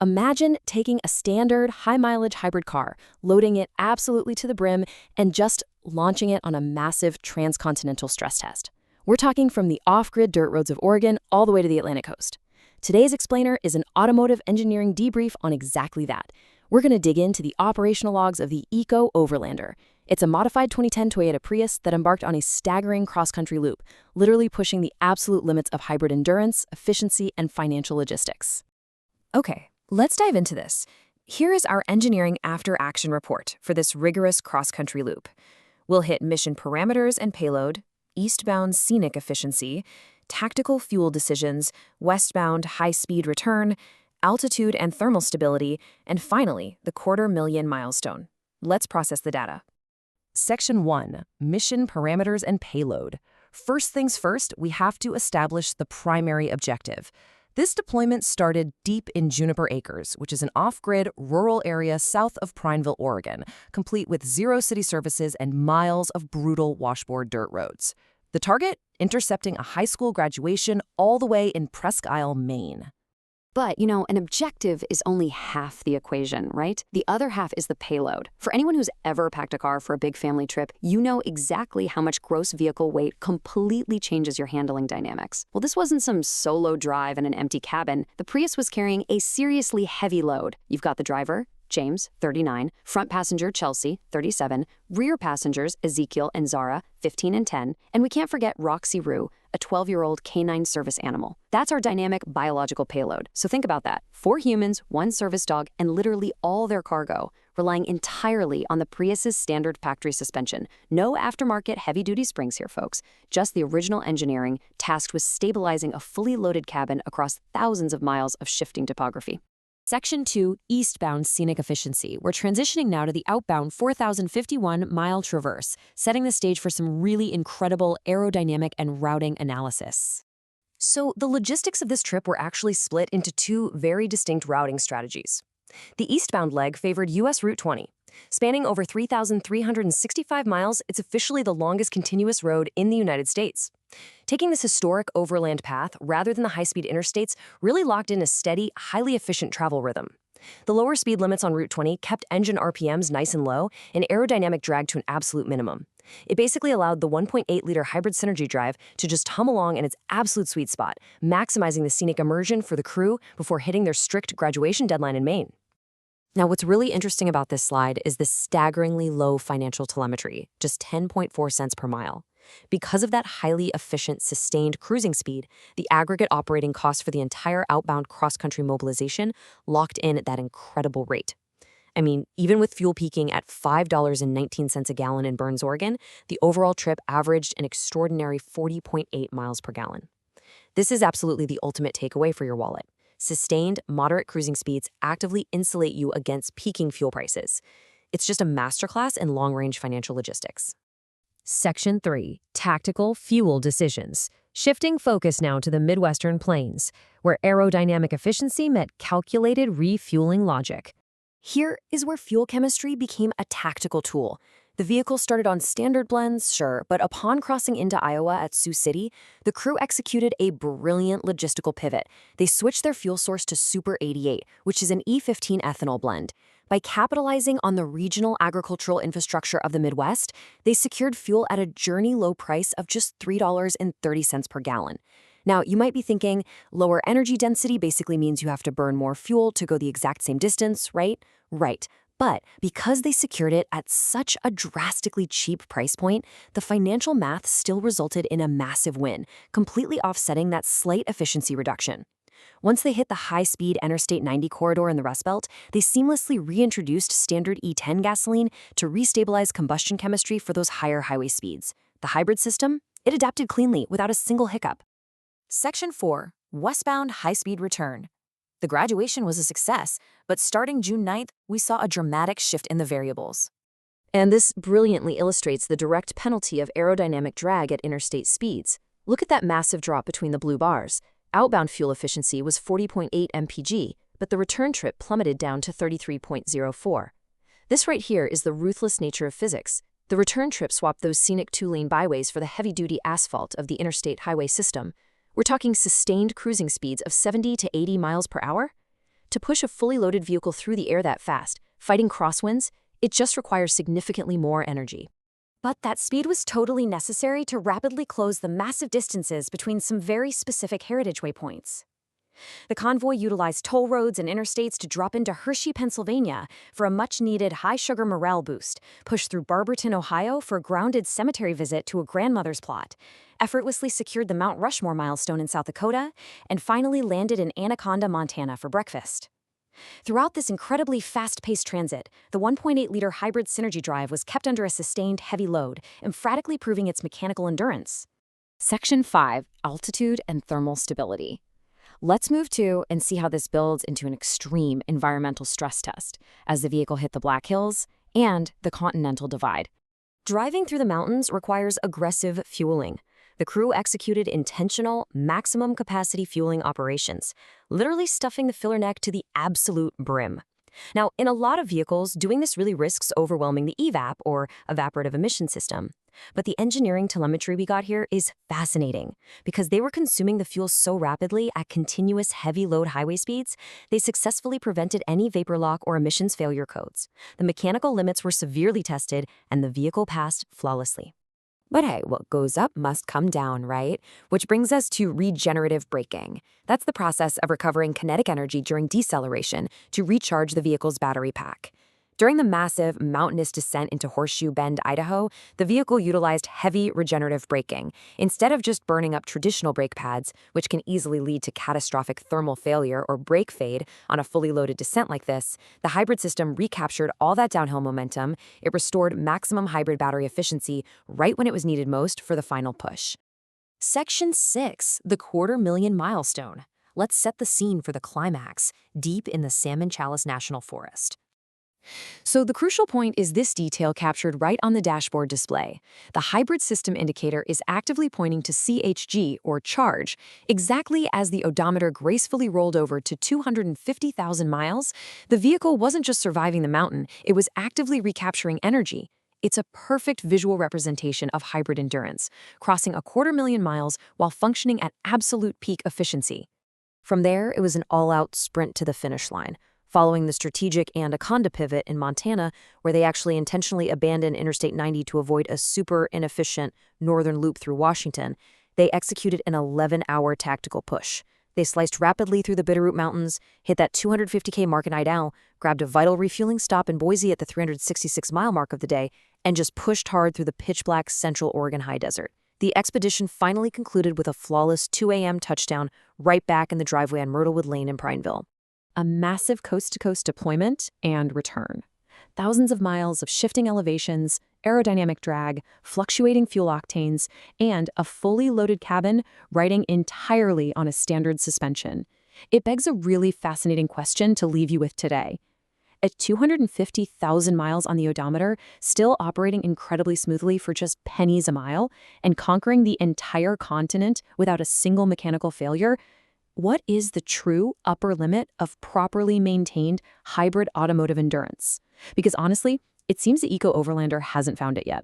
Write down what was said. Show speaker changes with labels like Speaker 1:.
Speaker 1: Imagine taking a standard high-mileage hybrid car, loading it absolutely to the brim, and just launching it on a massive transcontinental stress test. We're talking from the off-grid dirt roads of Oregon all the way to the Atlantic coast. Today's explainer is an automotive engineering debrief on exactly that. We're going to dig into the operational logs of the EcoOverlander. It's a modified 2010 Toyota Prius that embarked on a staggering cross-country loop, literally pushing the absolute limits of hybrid endurance, efficiency, and financial logistics. Okay, let's dive into this. Here is our engineering after-action report for this rigorous cross-country loop. We'll hit mission parameters and payload, eastbound scenic efficiency, tactical fuel decisions, westbound high-speed return, altitude and thermal stability, and finally, the 250,000 milestone. Let's process the data. Section 1, Mission Parameters and Payload. First things first, we have to establish the primary objective. This deployment started deep in Juniper Acres, which is an off-grid rural area south of Prineville, Oregon, complete with 0 city services and miles of brutal washboard dirt roads. The target? Intercepting a high school graduation all the way in Presque Isle, Maine.
Speaker 2: But, an objective is only half the equation, right? The other half is the payload. For anyone who's ever packed a car for a big family trip, you know exactly how much gross vehicle weight completely changes your handling dynamics. Well, this wasn't some solo drive in an empty cabin. The Prius was carrying a seriously heavy load. You've got the driver, James, 39, front passenger, Chelsea, 37, rear passengers, Ezekiel and Zara, 15 and 10, and we can't forget Roxy Rue, a 12-year-old canine service animal. That's our dynamic biological payload. So think about that. 4 humans, 1 service dog, and literally all their cargo, relying entirely on the Prius's standard factory suspension. No aftermarket heavy-duty springs here, folks. Just the original engineering tasked with stabilizing a fully loaded cabin across thousands of miles of shifting topography. Section 2, Eastbound Scenic Efficiency. We're transitioning now to the outbound 4,051-mile traverse, setting the stage for some really incredible aerodynamic and routing analysis. So the logistics of this trip were actually split into 2 very distinct routing strategies. The eastbound leg favored U.S. Route 20. Spanning over 3,365 miles, it's officially the longest continuous road in the United States. Taking this historic overland path rather than the high-speed interstates really locked in a steady, highly efficient travel rhythm. The lower speed limits on Route 20 kept engine RPMs nice and low and aerodynamic drag to an absolute minimum. It basically allowed the 1.8-liter hybrid synergy drive to just hum along in its absolute sweet spot, maximizing the scenic immersion for the crew before hitting their strict graduation deadline in Maine. Now, what's really interesting about this slide is the staggeringly low financial telemetry, just 10.4 cents per mile. Because of that highly efficient, sustained cruising speed, the aggregate operating cost for the entire outbound cross-country mobilization locked in at that incredible rate. I mean, even with fuel peaking at $5.19 a gallon in Burns, Oregon, the overall trip averaged an extraordinary 40.8 miles per gallon. This is absolutely the ultimate takeaway for your wallet. Sustained, moderate cruising speeds actively insulate you against peaking fuel prices. It's just a masterclass in long-range financial logistics. Section 3, Tactical Fuel Decisions. Shifting focus now to the Midwestern plains, where aerodynamic efficiency met calculated refueling logic. Here is where fuel chemistry became a tactical tool. The vehicle started on standard blends, sure, but upon crossing into Iowa at Sioux City, the crew executed a brilliant logistical pivot. They switched their fuel source to Super 88, which is an E15 ethanol blend. By capitalizing on the regional agricultural infrastructure of the Midwest, they secured fuel at a journey-low price of just $3.30 per gallon. Now, you might be thinking, lower energy density basically means you have to burn more fuel to go the exact same distance, right? Right. But because they secured it at such a drastically cheap price point, the financial math still resulted in a massive win, completely offsetting that slight efficiency reduction. Once they hit the high-speed Interstate 90 corridor in the Rust Belt, they seamlessly reintroduced standard E10 gasoline to restabilize combustion chemistry for those higher highway speeds. The hybrid system? It adapted cleanly without a single hiccup. Section 4, Westbound High-Speed Return. The graduation was a success, but starting June 9th, we saw a dramatic shift in the variables. And this brilliantly illustrates the direct penalty of aerodynamic drag at interstate speeds. Look at that massive drop between the blue bars. Outbound fuel efficiency was 40.8 mpg, but the return trip plummeted down to 33.04. This right here is the ruthless nature of physics. The return trip swapped those scenic 2-lane byways for the heavy-duty asphalt of the interstate highway system. We're talking sustained cruising speeds of 70 to 80 miles per hour.
Speaker 1: To push a fully loaded vehicle through the air that fast, fighting crosswinds, it just requires significantly more energy.
Speaker 2: But that speed was totally necessary to rapidly close the massive distances between some very specific heritage waypoints. The convoy utilized toll roads and interstates to drop into Hershey, Pennsylvania for a much-needed high-sugar morale boost, pushed through Barberton, Ohio for a grounded cemetery visit to a grandmother's plot, effortlessly secured the Mount Rushmore milestone in South Dakota, and finally landed in Anaconda, Montana for breakfast. Throughout this incredibly fast-paced transit, the 1.8-liter hybrid Synergy drive was kept under a sustained heavy load, emphatically proving its mechanical endurance.
Speaker 1: Section 5, Altitude and Thermal Stability. Let's move to and see how this builds into an extreme environmental stress test as the vehicle hit the Black Hills and the Continental Divide. Driving through the mountains requires aggressive fueling. The crew executed intentional, maximum capacity fueling operations, literally stuffing the filler neck to the absolute brim. Now, in a lot of vehicles, doing this really risks overwhelming the EVAP, or evaporative emission system. But the engineering telemetry we got here is fascinating, because they were consuming the fuel so rapidly at continuous heavy load highway speeds, they successfully prevented any vapor lock or emissions failure codes. The mechanical limits were severely tested, and the vehicle passed flawlessly. But hey, what goes up must come down, right? Which brings us to regenerative braking. That's the process of recovering kinetic energy during deceleration to recharge the vehicle's battery pack. During the massive mountainous descent into Horseshoe Bend, Idaho, the vehicle utilized heavy regenerative braking. Instead of just burning up traditional brake pads, which can easily lead to catastrophic thermal failure or brake fade on a fully loaded descent like this, the hybrid system recaptured all that downhill momentum. It restored maximum hybrid battery efficiency right when it was needed most for the final push. Section 6, the 250,000 milestone. Let's set the scene for the climax, deep in the Salmon Chalice National Forest. So the crucial point is this detail captured right on the dashboard display. The hybrid system indicator is actively pointing to CHG, or charge. Exactly as the odometer gracefully rolled over to 250,000 miles, the vehicle wasn't just surviving the mountain, it was actively recapturing energy. It's a perfect visual representation of hybrid endurance, crossing 250,000 miles while functioning at absolute peak efficiency. From there, it was an all-out sprint to the finish line. Following the strategic Anaconda pivot in Montana, where they actually intentionally abandoned Interstate 90 to avoid a super inefficient northern loop through Washington, they executed an 11-hour tactical push. They sliced rapidly through the Bitterroot Mountains, hit that 250K mark in Idaho, grabbed a vital refueling stop in Boise at the 366-mile mark of the day, and just pushed hard through the pitch-black Central Oregon high desert. The expedition finally concluded with a flawless 2 a.m. touchdown right back in the driveway on Myrtlewood Lane in Prineville. A massive coast-to-coast deployment and return. Thousands of miles of shifting elevations, aerodynamic drag, fluctuating fuel octanes, and a fully loaded cabin riding entirely on a standard suspension. It begs a really fascinating question to leave you with today. At 250,000 miles on the odometer, still operating incredibly smoothly for just pennies a mile, and conquering the entire continent without a single mechanical failure, what is the true upper limit of properly maintained hybrid automotive endurance? Because honestly, it seems the EcoOverlander hasn't found it yet.